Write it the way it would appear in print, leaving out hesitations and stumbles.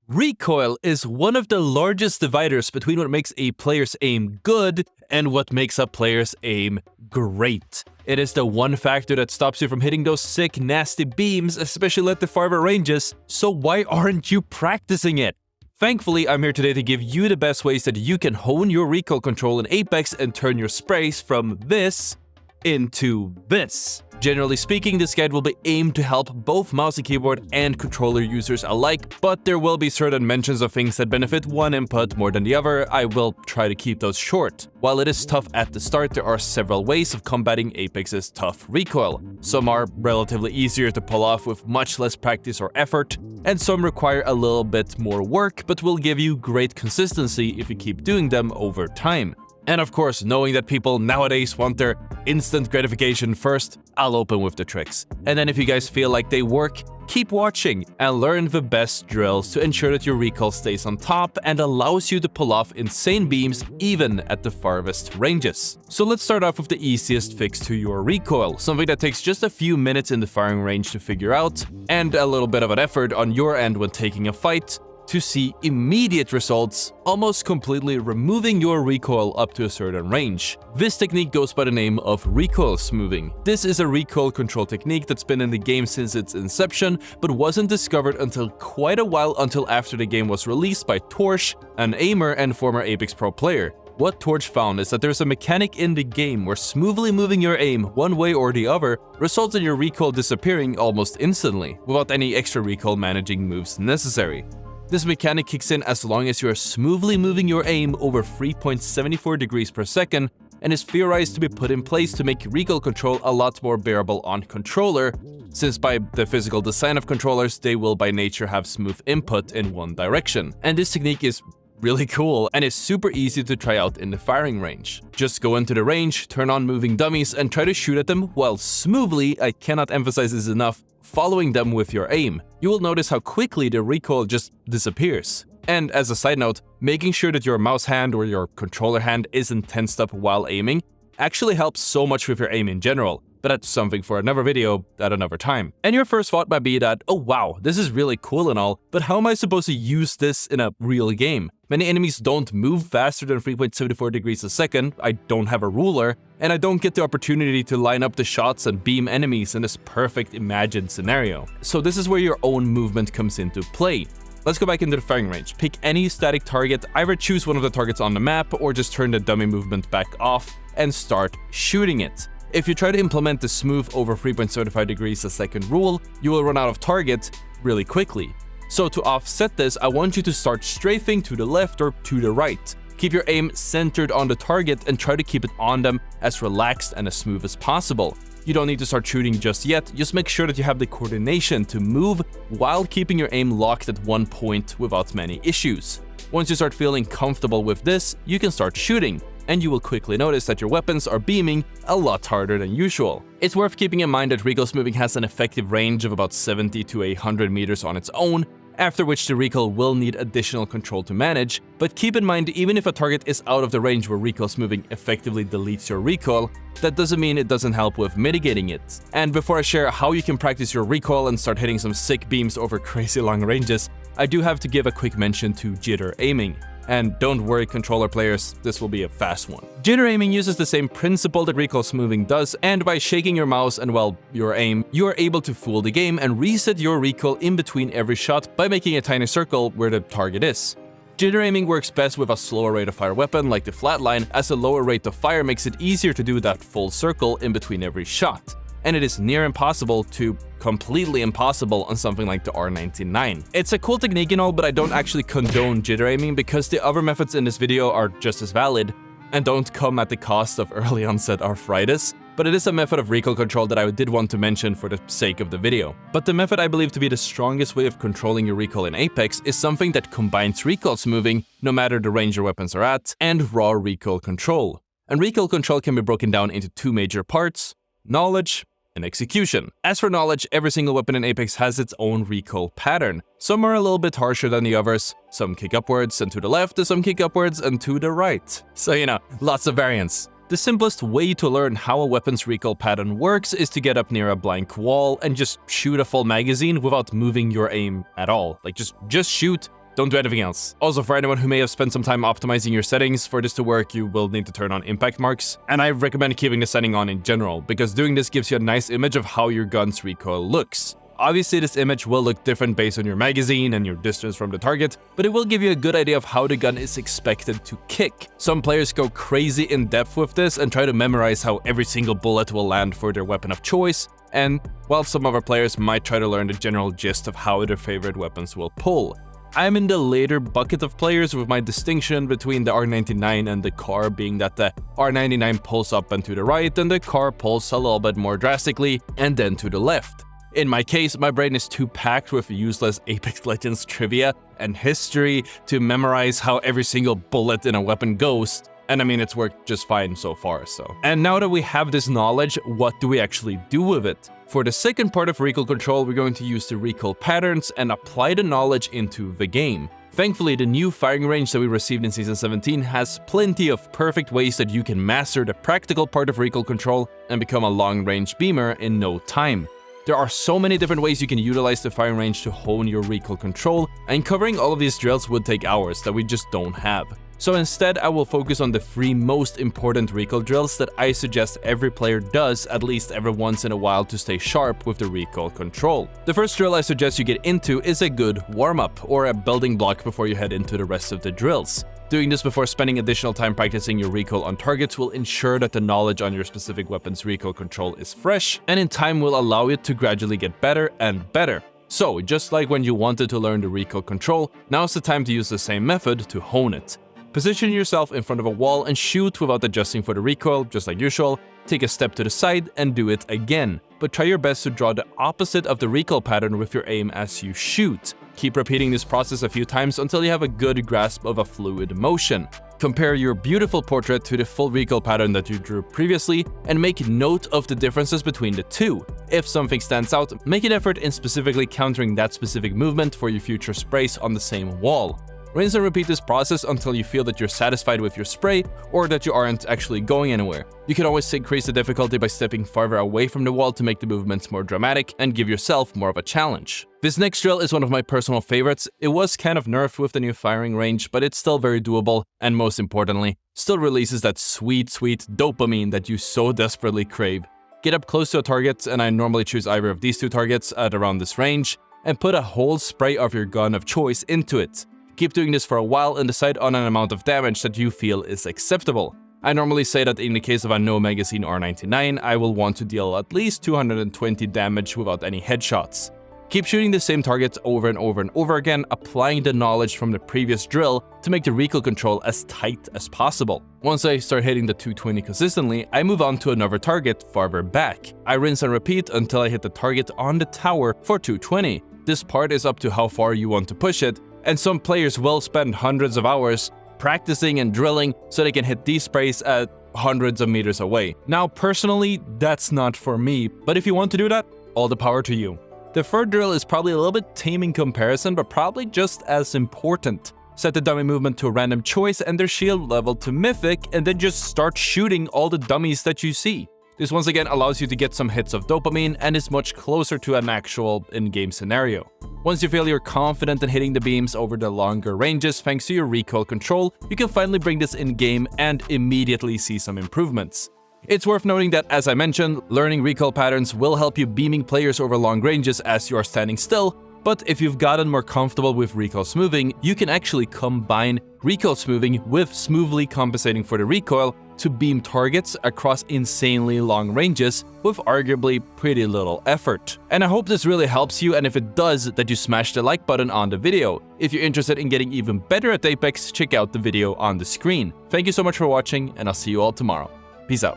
Recoil is one of the largest dividers between what makes a player's aim good and what makes a player's aim great. It is the one factor that stops you from hitting those sick, nasty beams, especially at the farther ranges, so why aren't you practicing it? Thankfully, I'm here today to give you the best ways that you can hone your recoil control in Apex and turn your sprays from this into this. Generally speaking, this guide will be aimed to help both mouse and keyboard and controller users alike, but there will be certain mentions of things that benefit one input more than the other. I will try to keep those short. While it is tough at the start, there are several ways of combating Apex's tough recoil. Some are relatively easier to pull off with much less practice or effort, and some require a little bit more work, but will give you great consistency if you keep doing them over time. And of course, knowing that people nowadays want their instant gratification first, I'll open with the tricks. And then if you guys feel like they work, keep watching and learn the best drills to ensure that your recoil stays on top and allows you to pull off insane beams even at the farthest ranges. So let's start off with the easiest fix to your recoil, something that takes just a few minutes in the firing range to figure out, and a little bit of an effort on your end when taking a fight, to see immediate results, almost completely removing your recoil up to a certain range. This technique goes by the name of recoil smoothing. This is a recoil control technique that's been in the game since its inception, but wasn't discovered until quite a while until after the game was released by Torch, an aimer and former Apex Pro player. What Torch found is that there's a mechanic in the game where smoothly moving your aim one way or the other results in your recoil disappearing almost instantly, without any extra recoil managing moves necessary. This mechanic kicks in as long as you are smoothly moving your aim over 3.74 degrees per second and is theorized to be put in place to make recoil control a lot more bearable on controller, since by the physical design of controllers, they will by nature have smooth input in one direction. And this technique is really cool and is super easy to try out in the firing range. Just go into the range, turn on moving dummies and try to shoot at them while smoothly, I cannot emphasize this enough, following them with your aim. You will notice how quickly the recoil just disappears. And as a side note, making sure that your mouse hand or your controller hand isn't tensed up while aiming actually helps so much with your aim in general. But that's something for another video at another time. And your first thought might be that, oh wow, this is really cool and all, but how am I supposed to use this in a real game? Many enemies don't move faster than 3.74 degrees a second, I don't have a ruler, and I don't get the opportunity to line up the shots and beam enemies in this perfect imagined scenario. So this is where your own movement comes into play. Let's go back into the firing range. Pick any static target, either choose one of the targets on the map or just turn the dummy movement back off and start shooting it. If you try to implement the smooth over 3.75 degrees a second rule, you will run out of target really quickly. So to offset this, I want you to start strafing to the left or to the right. Keep your aim centered on the target and try to keep it on them as relaxed and as smooth as possible. You don't need to start shooting just yet, just make sure that you have the coordination to move while keeping your aim locked at one point without many issues. Once you start feeling comfortable with this, you can start shooting, and you will quickly notice that your weapons are beaming a lot harder than usual. It's worth keeping in mind that recoil smoothing has an effective range of about 70 to 100 meters on its own, after which the recoil will need additional control to manage, but keep in mind even if a target is out of the range where recoil smoothing effectively deletes your recoil, that doesn't mean it doesn't help with mitigating it. And before I share how you can practice your recoil and start hitting some sick beams over crazy long ranges, I do have to give a quick mention to jitter aiming. And don't worry controller players, this will be a fast one. Jitter aiming uses the same principle that recoil smoothing does, and by shaking your mouse and, well, your aim, you are able to fool the game and reset your recoil in between every shot by making a tiny circle where the target is. Jitter aiming works best with a slower rate of fire weapon like the flatline, as a lower rate of fire makes it easier to do that full circle in between every shot. And it is near impossible to completely impossible on something like the R99. It's a cool technique and all, but I don't actually condone jitter aiming because the other methods in this video are just as valid and don't come at the cost of early onset arthritis, but it is a method of recoil control that I did want to mention for the sake of the video. But the method I believe to be the strongest way of controlling your recoil in Apex is something that combines recoil smoothing, no matter the range your weapons are at, and raw recoil control. And recoil control can be broken down into two major parts: knowledge and execution. As for knowledge, every single weapon in Apex has its own recoil pattern. Some are a little bit harsher than the others, some kick upwards and to the left, and some kick upwards and to the right. So you know, lots of variants. The simplest way to learn how a weapon's recoil pattern works is to get up near a blank wall and just shoot a full magazine without moving your aim at all. Like just shoot Don't do anything else. Also, for anyone who may have spent some time optimizing your settings, for this to work, you will need to turn on impact marks. And I recommend keeping the setting on in general, because doing this gives you a nice image of how your gun's recoil looks. Obviously, this image will look different based on your magazine and your distance from the target, but it will give you a good idea of how the gun is expected to kick. Some players go crazy in depth with this and try to memorize how every single bullet will land for their weapon of choice, and while some other players might try to learn the general gist of how their favorite weapons will pull. I'm in the later bucket of players, with my distinction between the R99 and the car being that the R99 pulls up and to the right, and the car pulls a little bit more drastically and then to the left. In my case, my brain is too packed with useless Apex Legends trivia and history to memorize how every single bullet in a weapon goes, and I mean, it's worked just fine so far, so. And now that we have this knowledge, what do we actually do with it? For the second part of recoil control, we're going to use the recoil patterns and apply the knowledge into the game. Thankfully, the new firing range that we received in Season 17 has plenty of perfect ways that you can master the practical part of recoil control and become a long-range beamer in no time. There are so many different ways you can utilize the firing range to hone your recoil control, and covering all of these drills would take hours that we just don't have. So instead, I will focus on the 3 most important recoil drills that I suggest every player does at least every once in a while to stay sharp with the recoil control. The first drill I suggest you get into is a good warm-up, or a building block before you head into the rest of the drills. Doing this before spending additional time practicing your recoil on targets will ensure that the knowledge on your specific weapon's recoil control is fresh, and in time will allow it to gradually get better and better. So, just like when you wanted to learn the recoil control, now's the time to use the same method to hone it. Position yourself in front of a wall and shoot without adjusting for the recoil, just like usual. Take a step to the side and do it again, but try your best to draw the opposite of the recoil pattern with your aim as you shoot. Keep repeating this process a few times until you have a good grasp of a fluid motion. Compare your beautiful portrait to the full recoil pattern that you drew previously, and make note of the differences between the two. If something stands out, make an effort in specifically countering that specific movement for your future sprays on the same wall. Rinse and repeat this process until you feel that you're satisfied with your spray, or that you aren't actually going anywhere. You can always increase the difficulty by stepping farther away from the wall to make the movements more dramatic and give yourself more of a challenge. This next drill is one of my personal favorites. It was kind of nerfed with the new firing range, but it's still very doable, and most importantly, still releases that sweet dopamine that you so desperately crave. Get up close to a target, and I normally choose either of these 2 targets at around this range, and put a whole spray of your gun of choice into it. Keep doing this for a while and decide on an amount of damage that you feel is acceptable. I normally say that in the case of a no magazine R99, I will want to deal at least 220 damage without any headshots. Keep shooting the same targets over and over again, applying the knowledge from the previous drill to make the recoil control as tight as possible. Once I start hitting the 220 consistently, I move on to another target farther back. I rinse and repeat until I hit the target on the tower for 220. This part is up to how far you want to push it, and some players will spend hundreds of hours practicing and drilling so they can hit these sprays at hundreds of meters away. Now, personally, that's not for me, but if you want to do that, all the power to you. The third drill is probably a little bit tame in comparison, but probably just as important. Set the dummy movement to a random choice and their shield level to mythic, and then just start shooting all the dummies that you see. This once again allows you to get some hits of dopamine and is much closer to an actual in-game scenario. Once you feel you're confident in hitting the beams over the longer ranges thanks to your recoil control, you can finally bring this in-game and immediately see some improvements. It's worth noting that, as I mentioned, learning recoil patterns will help you beaming players over long ranges as you are standing still, but if you've gotten more comfortable with recoil smoothing, you can actually combine recoil smoothing with smoothly compensating for the recoil to beam targets across insanely long ranges with arguably pretty little effort. And I hope this really helps you, and if it does, that you smash the like button on the video. If you're interested in getting even better at Apex, check out the video on the screen. Thank you so much for watching, and I'll see you all tomorrow. Peace out.